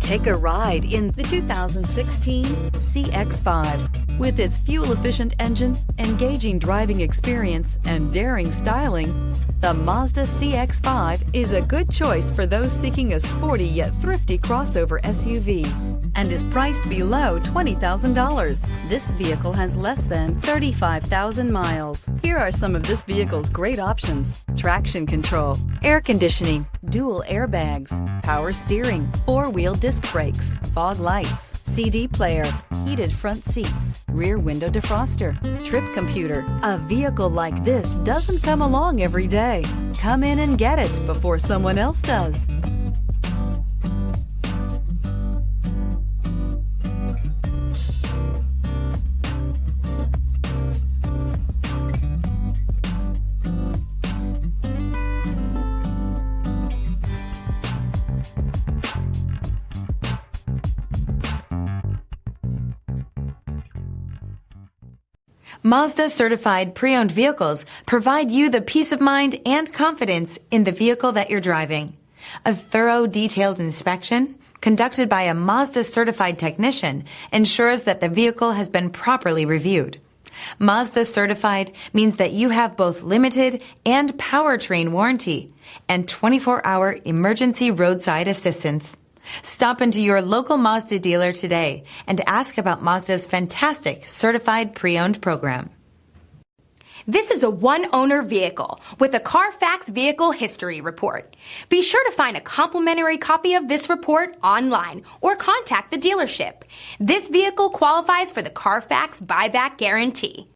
Take a ride in the 2016 CX-5. With its fuel-efficient engine, engaging driving experience, and daring styling, the Mazda CX-5 is a good choice for those seeking a sporty yet thrifty crossover SUV and is priced below $20,000. This vehicle has less than 35,000 miles. Here are some of this vehicle's great options: traction control, air conditioning, dual airbags, power steering, four-wheel disc brakes, fog lights, CD player, heated front seats, rear window defroster, trip computer. A vehicle like this doesn't come along every day. Come in and get it before someone else does. Mazda certified pre-owned vehicles provide you the peace of mind and confidence in the vehicle that you're driving. A thorough, detailed inspection conducted by a Mazda certified technician ensures that the vehicle has been properly reviewed. Mazda certified means that you have both limited and powertrain warranty and 24-hour emergency roadside assistance. Stop into your local Mazda dealer today and ask about Mazda's fantastic certified pre-owned program. This is a one-owner vehicle with a CARFAX Vehicle History Report. Be sure to find a complimentary copy of this report online or contact the dealership. This vehicle qualifies for the CARFAX Buyback Guarantee.